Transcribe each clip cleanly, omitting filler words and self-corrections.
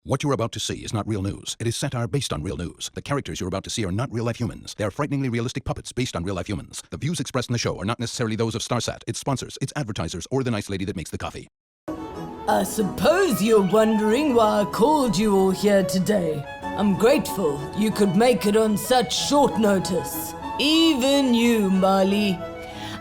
What you're about to see is not real news. It is satire based on real news. The characters you're about to see are not real-life humans. They are frighteningly realistic puppets based on real-life humans. The views expressed in the show are not necessarily those of StarSat, its sponsors, its advertisers, or the nice lady that makes the coffee. I suppose you're wondering why I called you all here today. I'm grateful you could make it on such short notice. Even you, Mali.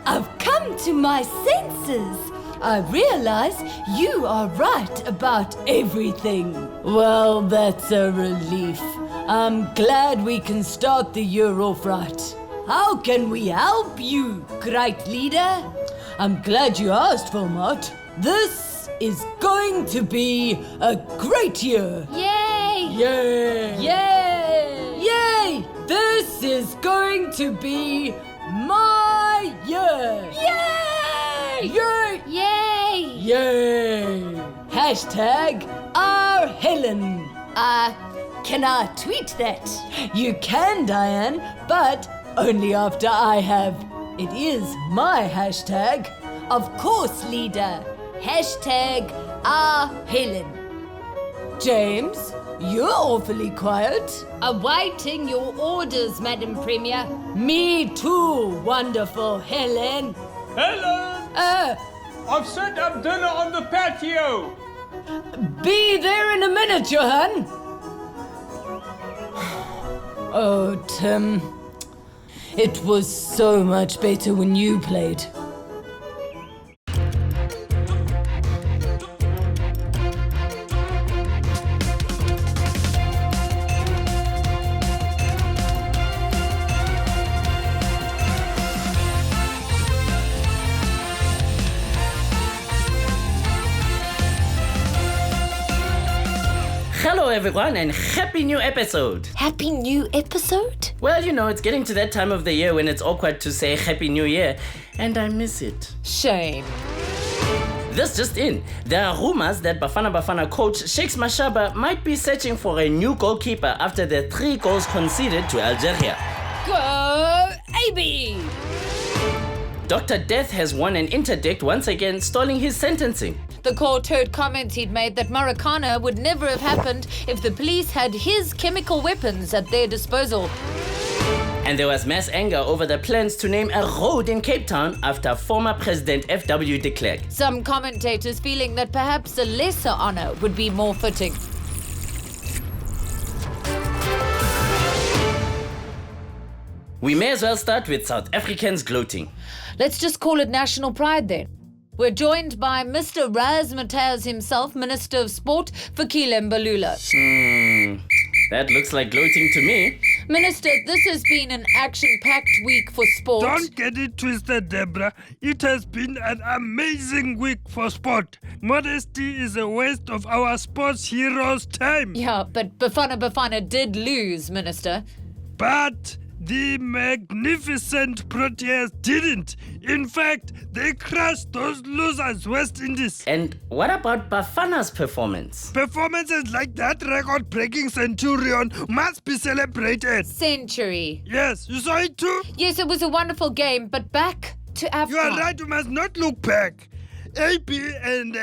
I've come to my senses. I realize you are right about everything. Well, that's a relief. I'm glad we can start the year off right. How can we help you, great leader? I'm glad you asked, Vilmot. This is going to be a great year. Yay! Yay! Yay! Yay! This is going to be my year. Yay! Yay! Yay! Yay! Hashtag our Helen. Can I tweet that? You can, Diane, but only after I have. It is my hashtag. Of course, leader. Hashtag our Helen. James, you're awfully quiet. Awaiting your orders, Madam Premier. Me too, wonderful Helen. Helen! I've set up dinner on the patio. Be there in a minute, Johan. Oh, Tim. It was so much better when you played. Hello everyone and happy new episode! Happy new episode? Well, you know, it's getting to that time of the year when it's awkward to say happy new year, and I miss it. Shame. This just in, there are rumors that Bafana Bafana coach Shakes Mashaba might be searching for a new goalkeeper after the 3 goals conceded to Algeria. Go AB! Dr. Death has won an interdict once again, stalling his sentencing. The court heard comments he'd made that Maracana would never have happened if the police had his chemical weapons at their disposal. And there was mass anger over the plans to name a road in Cape Town after former President F.W. de Klerk. Some commentators feeling that perhaps a lesser honor would be more fitting. We may as well start with South Africans gloating. Let's just call it national pride then. We're joined by Mr. Razzmatazz himself, Minister of Sport, Fikile Mbalula. That looks like gloating to me. Minister, this has been an action-packed week for sport. Don't get it twisted, Deborah. It has been an amazing week for sport. Modesty is a waste of our sports heroes' time. Yeah, but Bafana did lose, Minister. But the magnificent Proteas didn't. In fact, they crushed those losers, West Indies. And what about Bafana's performance? Performances like that record-breaking Centurion must be celebrated. Century. Yes, you saw it too? Yes, it was a wonderful game, but back to AFCON. You are right, you must not look back. AP and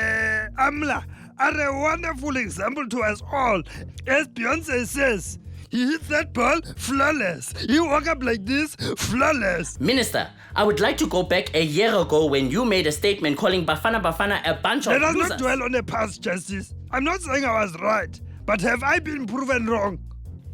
Amla are a wonderful example to us all. As Beyonce says, he hit that ball flawless. He woke up like this, flawless. Minister, I would like to go back a year ago when you made a statement calling Bafana a bunch of Let us losers. not dwell on the past, Justice. I'm not saying I was right, but have I been proven wrong?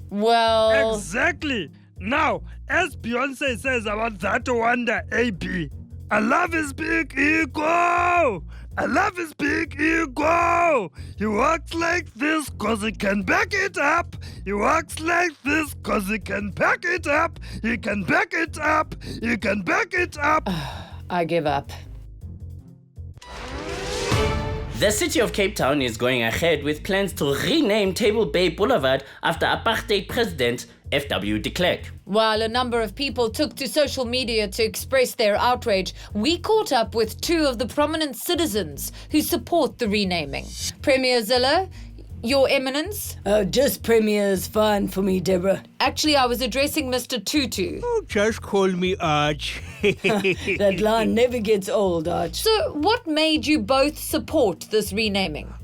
Well... Exactly. Now, as Beyonce says about that wonder AP, I love his big ego. I love his big ego. He walks like this cause he can back it up. He walks like this cause he can back it up. He can back it up. He can back it up. I give up. The city of Cape Town is going ahead with plans to rename Table Bay Boulevard after apartheid president F.W. de Klerk. While a number of people took to social media to express their outrage, we caught up with 2 of the prominent citizens who support the renaming. Premier Zille, Your Eminence. Just Premier is fine for me, Deborah. Actually, I was addressing Mr. Tutu. Oh, just call me Arch. That line never gets old, Arch. So, what made you both support this renaming?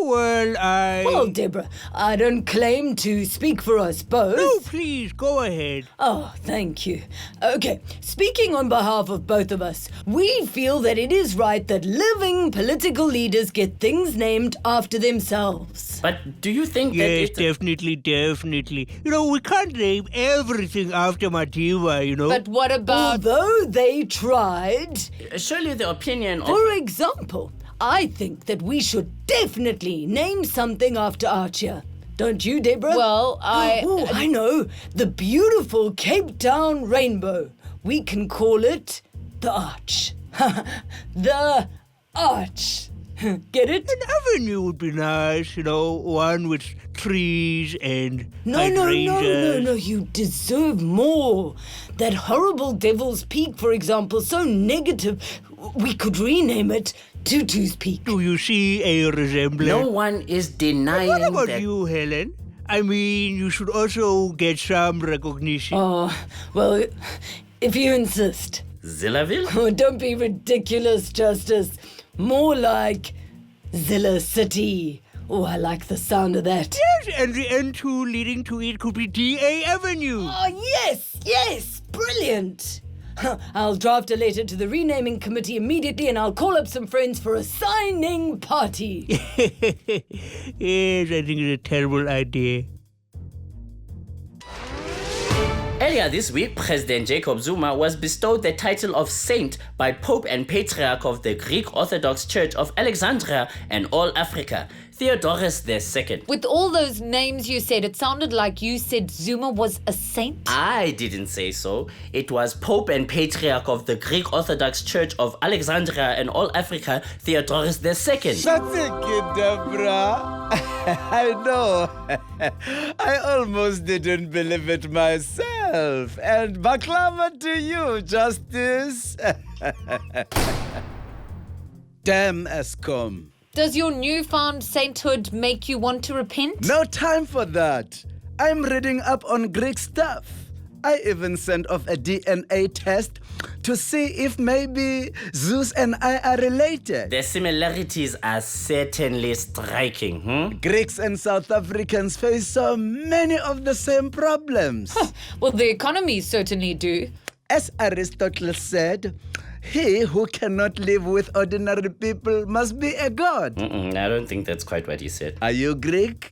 Well, Deborah, I don't claim to speak for us both. No, please, go ahead. Oh, thank you. Okay, speaking on behalf of both of us, we feel that it is right that living political leaders get things named after themselves. But do you think that Yes, it's... definitely. We can't name everything after Madiba, But what about... Although they tried, Surely the opinion of... for example, I think that we should definitely name something after Archer. Don't you, Deborah? Well, I know. The beautiful Cape Town rainbow. We can call it the Arch. The Arch. Get it? An avenue would be nice, one with trees and No, hydrangeas. you deserve more. That horrible Devil's Peak, for example, so negative, we could rename it Tutu's Peak. Do you see a resemblance? No one is denying What about that... you, Helen? I mean, you should also get some recognition. Oh, well, if you insist. Zillaville? Oh, don't be ridiculous, Justice. More like Zilla City. Oh, I like the sound of that. Yes, and the N2 leading to it could be DA Avenue. Oh, yes, brilliant. I'll draft a letter to the renaming committee immediately and I'll call up some friends for a signing party. Yes, I think it's a terrible idea. Earlier this week, President Jacob Zuma was bestowed the title of Saint by Pope and Patriarch of the Greek Orthodox Church of Alexandria and all Africa, Theodorus II. With all those names you said, it sounded like you said Zuma was a saint. I didn't say so. It was Pope and Patriarch of the Greek Orthodox Church of Alexandria and all Africa, Theodorus II. Thank you, Deborah. I know. I almost didn't believe it myself. And baklava to you, Justice. Damn AFCON. Does your newfound sainthood make you want to repent? No time for that. I'm reading up on Greek stuff. I even sent off a DNA test to see if maybe Zeus and I are related. The similarities are certainly striking, Greeks and South Africans face so many of the same problems. Well, the economies certainly do. As Aristotle said, he who cannot live with ordinary people must be a god. I don't think that's quite what he said. Are you Greek?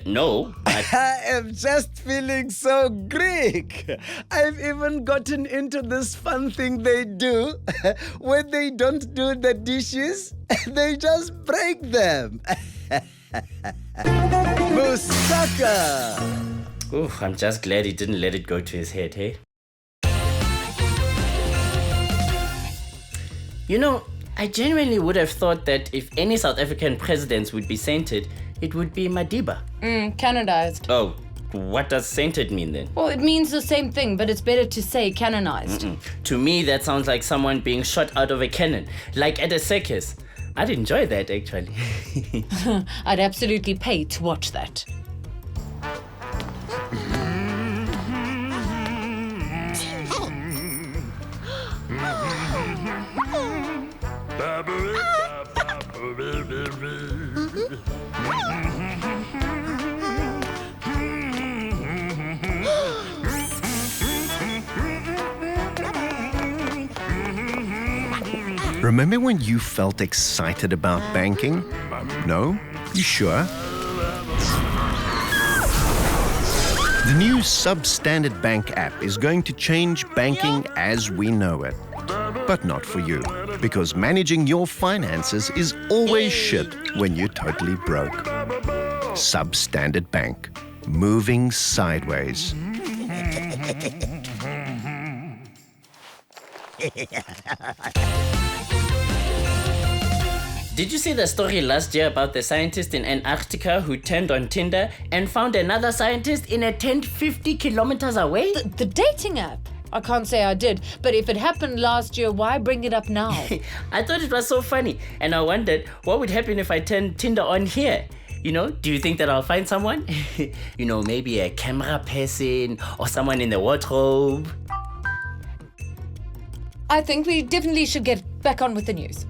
No. I am just feeling so Greek. I've even gotten into this fun thing they do where they don't do the dishes, they just break them. Moussaka! Oof, I'm just glad he didn't let it go to his head, hey? I genuinely would have thought that if any South African presidents would be sainted, it would be Madiba. Canonized. Oh, what does sainted mean then? Well, it means the same thing, but it's better to say canonized. To me, that sounds like someone being shot out of a cannon, like at a circus. I'd enjoy that, actually. I'd absolutely pay to watch that. Remember when you felt excited about banking? No? You sure? The new Substandard Bank app is going to change banking as we know it. But not for you, because managing your finances is always shit when you're totally broke. Substandard Bank. Moving sideways. Did you see the story last year about the scientist in Antarctica who turned on Tinder and found another scientist in a tent 50 kilometers away? The dating app? I can't say I did, but if it happened last year, why bring it up now? I thought it was so funny, and I wondered what would happen if I turned Tinder on here. Do you think that I'll find someone? Maybe a camera person or someone in the wardrobe. I think we definitely should get back on with the news.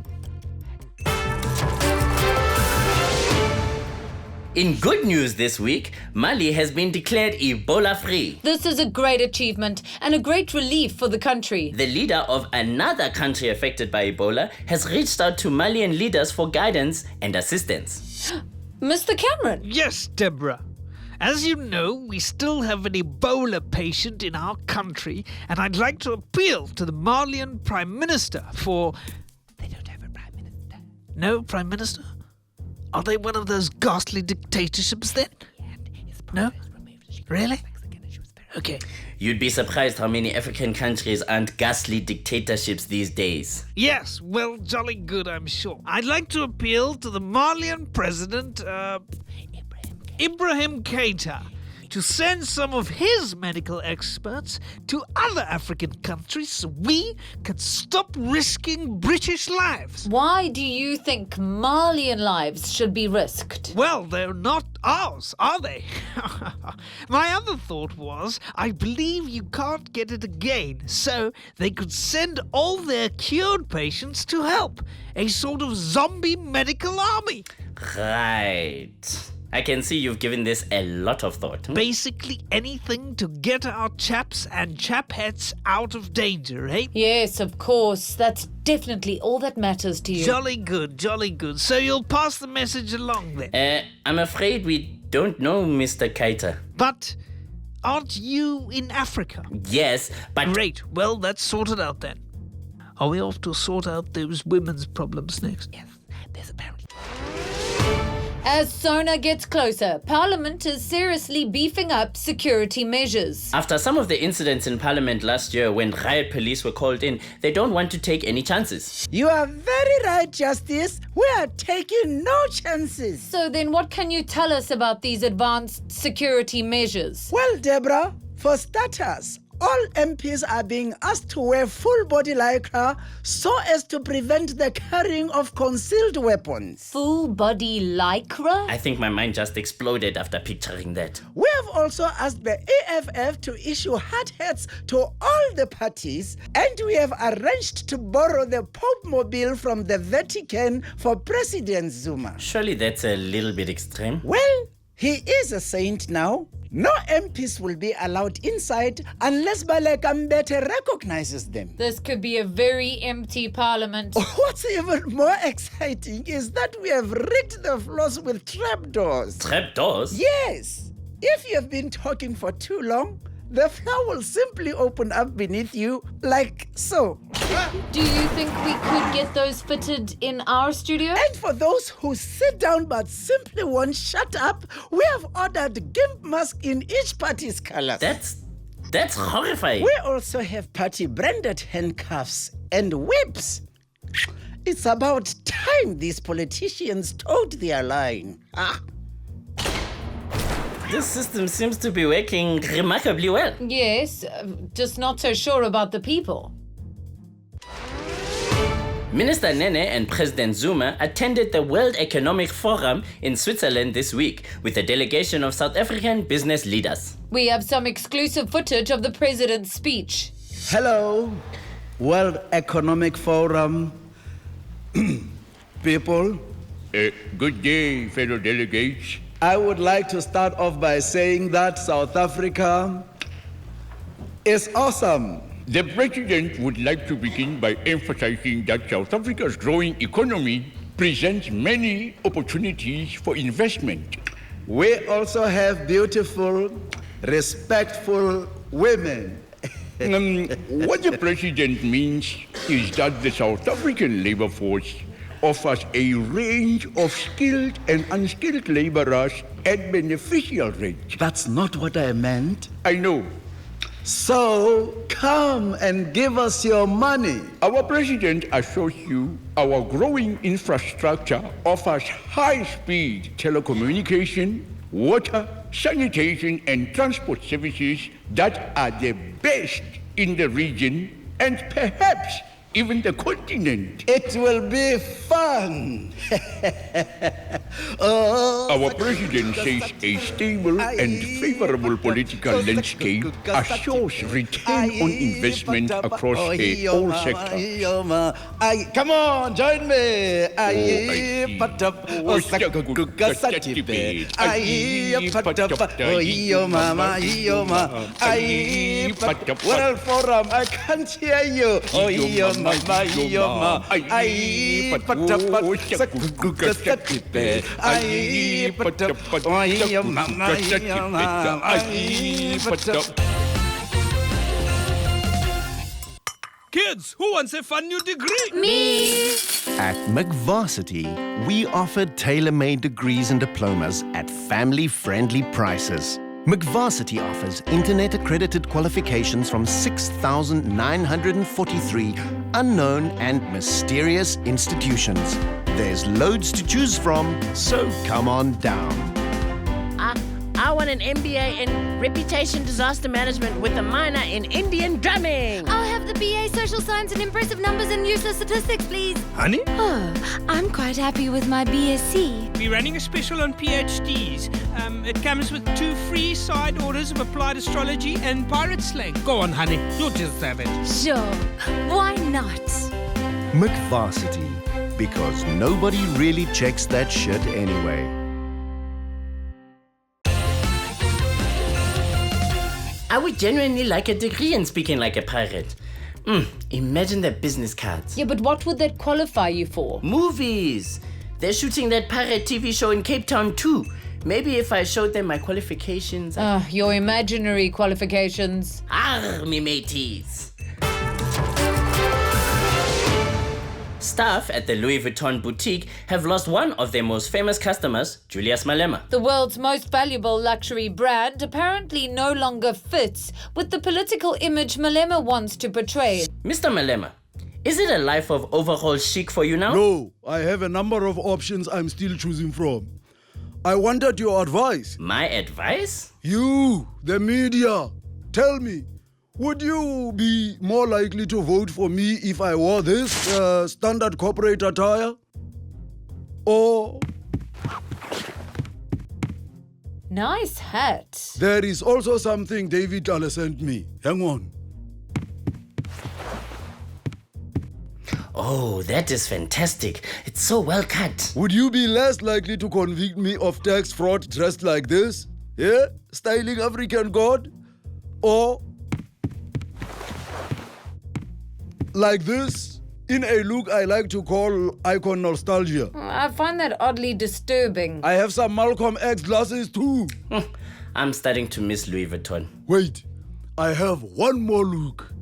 In good news this week, Mali has been declared Ebola-free. This is a great achievement and a great relief for the country. The leader of another country affected by Ebola has reached out to Malian leaders for guidance and assistance. Mr. Cameron? Yes, Deborah. As you know, we still have an Ebola patient in our country, and I'd like to appeal to the Malian Prime Minister for... They don't have a Prime Minister. No Prime Minister? Are they one of those ghastly dictatorships then? No? Really? Okay. You'd be surprised how many African countries aren't ghastly dictatorships these days. Yes, well, jolly good, I'm sure. I'd like to appeal to the Malian President, Ibrahim Keita, to send some of his medical experts to other African countries so we can stop risking British lives. Why do you think Malian lives should be risked? Well, they're not ours, are they? My other thought was, I believe you can't get it again, so they could send all their cured patients to help. A sort of zombie medical army. Right. I can see you've given this a lot of thought. Basically anything to get our chaps and chapettes out of danger, eh? Yes, of course. That's definitely all that matters to you. Jolly good, jolly good. So you'll pass the message along then? I'm afraid we don't know Mr. Keita. But aren't you in Africa? Yes, but... Great. Well, that's sorted out then. Are we off to sort out those women's problems next? Yes, there's apparently... As SONA gets closer, Parliament is seriously beefing up security measures. After some of the incidents in Parliament last year when riot police were called in, they don't want to take any chances. You are very right, Justice. We are taking no chances. So then what can you tell us about these advanced security measures? Well, Deborah, for starters, all MPs are being asked to wear full body lycra so as to prevent the carrying of concealed weapons. Full body lycra? I think my mind just exploded after picturing that. We have also asked the EFF to issue hard hats to all the parties, and we have arranged to borrow the Pope Mobile from the Vatican for President Zuma. Surely that's a little bit extreme. Well, he is a saint now. No MPs will be allowed inside unless Baleka Mbete recognizes them. This could be a very empty parliament. What's even more exciting is that we have rigged the floors with trapdoors. Trapdoors? Yes. If you have been talking for too long, the floor will simply open up beneath you like so. Do you think we could get those fitted in our studio? And for those who sit down but simply won't shut up, we have ordered gimp masks in each party's colors. That's horrifying. We also have party-branded handcuffs and whips. It's about time these politicians toed their line. This system seems to be working remarkably well. Yes, just not so sure about the people. Minister Nene and President Zuma attended the World Economic Forum in Switzerland this week with a delegation of South African business leaders. We have some exclusive footage of the president's speech. Hello, World Economic Forum people. Good day, fellow delegates. I would like to start off by saying that South Africa is awesome. The President would like to begin by emphasizing that South Africa's growing economy presents many opportunities for investment. We also have beautiful, respectful women. What the President means is that the South African labor force offers a range of skilled and unskilled laborers at beneficial rates. That's not what I meant. I know. So come and give us your money. Our President assures you our growing infrastructure offers high-speed telecommunication, water, sanitation, and transport services that are the best in the region and perhaps even the continent. It will be fun. Our president says a stable and favorable political landscape assures return on investment across all sectors. Come on, join me. World Forum, I can't hear you. Kids, who wants a fun new degree? Me! At McVarsity, we offered tailor-made degrees and diplomas at family-friendly prices. McVarsity offers internet-accredited qualifications from 6,943 unknown and mysterious institutions. There's loads to choose from, so come on down. I want an MBA in Reputation Disaster Management with a minor in Indian drumming. I'll have the BA Social Science and Impressive Numbers and Useless Statistics, please. Honey? Oh, I'm quite happy with my BSc. We're running a special on PhDs. It comes with 2 free side orders of applied astrology and pirate slang. Go on, honey. You'll just have it. Sure. Why not? McVarsity, because nobody really checks that shit anyway. I would genuinely like a degree in speaking like a pirate. Imagine their business cards. Yeah, but what would that qualify you for? Movies. They're shooting that pirate TV show in Cape Town too. Maybe if I showed them my qualifications. Your imaginary qualifications. Arr, me mateys. Staff at the Louis Vuitton boutique have lost one of their most famous customers, Julius Malema. The world's most valuable luxury brand apparently no longer fits with the political image Malema wants to portray. Mr. Malema, is it a life of overall chic for you now? No, I have a number of options I'm still choosing from. I wanted your advice. My advice? You, the media, tell me, would you be more likely to vote for me if I wore this standard corporate attire? Or... Nice hat. There is also something David Dale sent me. Hang on. Oh, that is fantastic. It's so well cut. Would you be less likely to convict me of tax fraud dressed like this? Yeah? Styling African god? Or... like this, in a look I like to call icon nostalgia. I find that oddly disturbing. I have some Malcolm X glasses too. I'm starting to miss Louis Vuitton. Wait, I have one more look.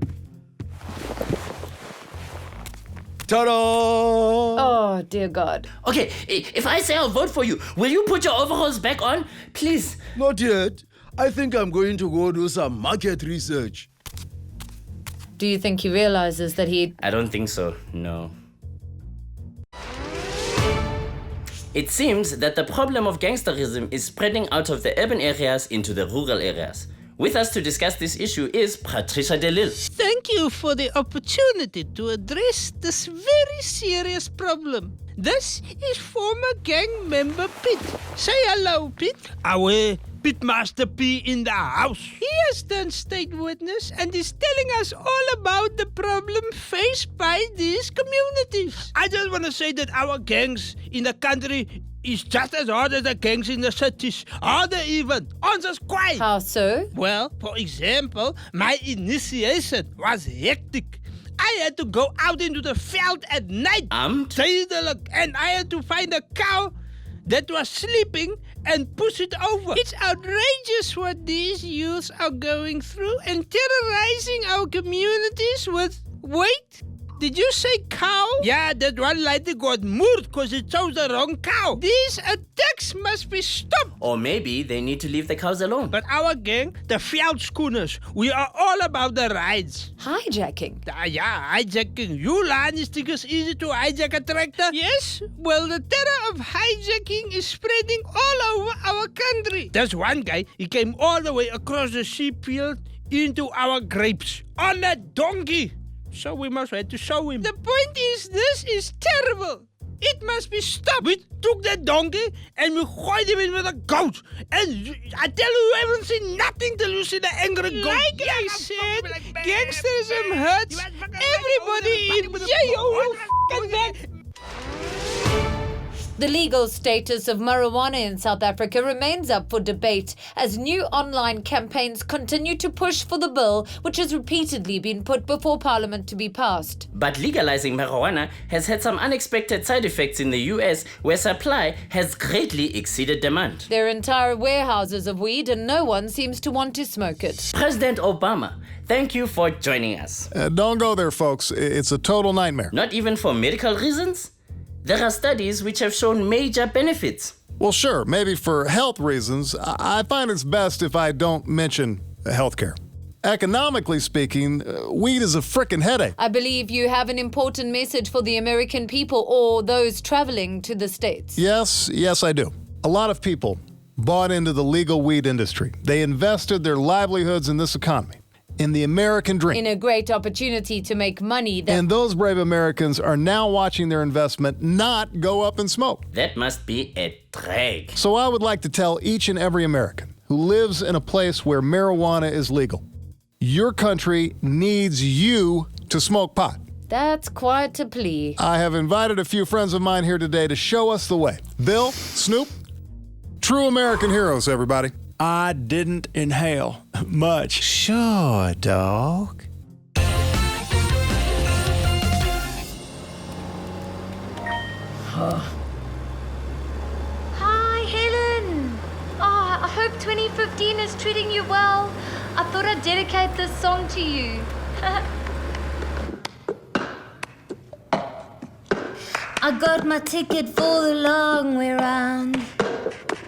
Ta-da! Oh, dear God. Okay, if I say I'll vote for you, will you put your overalls back on? Please. Not yet. I think I'm going to go do some market research. Do you think he realizes that I don't think so, no. It seems that the problem of gangsterism is spreading out of the urban areas into the rural areas. With us to discuss this issue is Patricia de Lille. Thank you for the opportunity to address this very serious problem. This is former gang member Pete. Say hello, Pete. Our Pitmaster P in the house. He has done state witness and is telling us all about the problem faced by these communities. I just want to say that our gangs in the country is just as hard as the gangs in the cities. Harder even. Answers quite. How so? Well, for example, my initiation was hectic. I had to go out into the field at night. And I had to find a cow that was sleeping and push it over. It's outrageous what these youths are going through and terrorizing our communities with... Wait, did you say cow? Yeah, that one lady got murdered because it chose the wrong cow. These attacks must be stopped. Or maybe they need to leave the cows alone. But our gang, the field schooners, we are all about the rides. Hijacking? Yeah, hijacking. You Lani think it's easy to hijack a tractor? Yes, well, the terror of hijacking is spreading all over our country. There's one guy, he came all the way across the sheep field into our grapes on a donkey. So we must have to show him. The point is, this is terrible. It must be stopped. We took that donkey and we gooide him in with a goat. And I tell you, you haven't seen nothing till you see the angry goat. Like I said, gangsterism hurts. Everybody in jail will f***ing back. The legal status of marijuana in South Africa remains up for debate as new online campaigns continue to push for the bill, which has repeatedly been put before Parliament to be passed. But legalizing marijuana has had some unexpected side effects in the US, where supply has greatly exceeded demand. There are entire warehouses of weed and no one seems to want to smoke it. President Obama, thank you for joining us. Don't go there, folks. It's a total nightmare. Not even for medical reasons? There are studies which have shown major benefits. Well, sure, maybe for health reasons. I find it's best if I don't mention healthcare. Economically speaking, weed is a frickin' headache. I believe you have an important message for the American people or those traveling to the States. Yes, I do. A lot of people bought into the legal weed industry. They invested their livelihoods in this economy, in the American dream. In a great opportunity to make money. And those brave Americans are now watching their investment not go up in smoke. That must be a drag. So I would like to tell each and every American who lives in a place where marijuana is legal, your country needs you to smoke pot. That's quite a plea. I have invited a few friends of mine here today to show us the way. Bill, Snoop, true American heroes, everybody. I didn't inhale much. Sure, dog. Hi, Helen. I hope 2015 is treating you well. I thought I'd dedicate this song to you. I got my ticket for the long way round.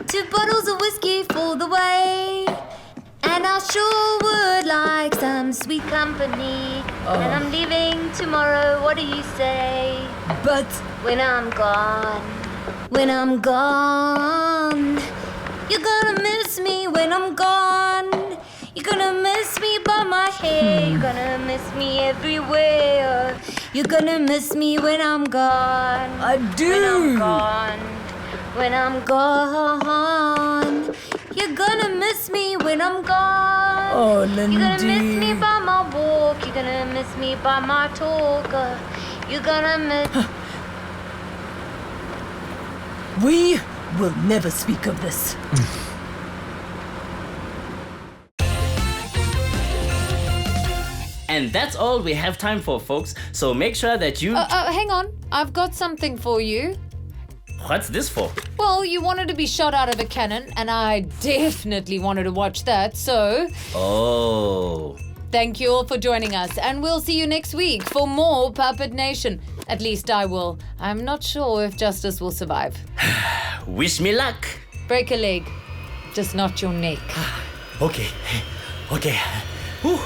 2 bottles of whiskey for the way. And I sure would like some sweet company. And I'm leaving tomorrow, what do you say? But when I'm gone, you're gonna miss me when I'm gone. You're gonna miss me by my hair. You're gonna miss me everywhere. You're gonna miss me when I'm gone. I do. When I'm gone. When I'm gone, you're gonna miss me when I'm gone. Oh, Lindi. You're gonna miss me by my walk. You're gonna miss me by my talk. You're gonna miss. We will never speak of this. And that's all we have time for, folks. So make sure that you... Hang on. I've got something for you. What's this for? Well, you wanted to be shot out of a cannon, and I definitely wanted to watch that, so... Oh. Thank you all for joining us, and we'll see you next week for more Puppet Nation. At least I will. I'm not sure if Justice will survive. Wish me luck. Break a leg, just not your neck. Okay. Whew.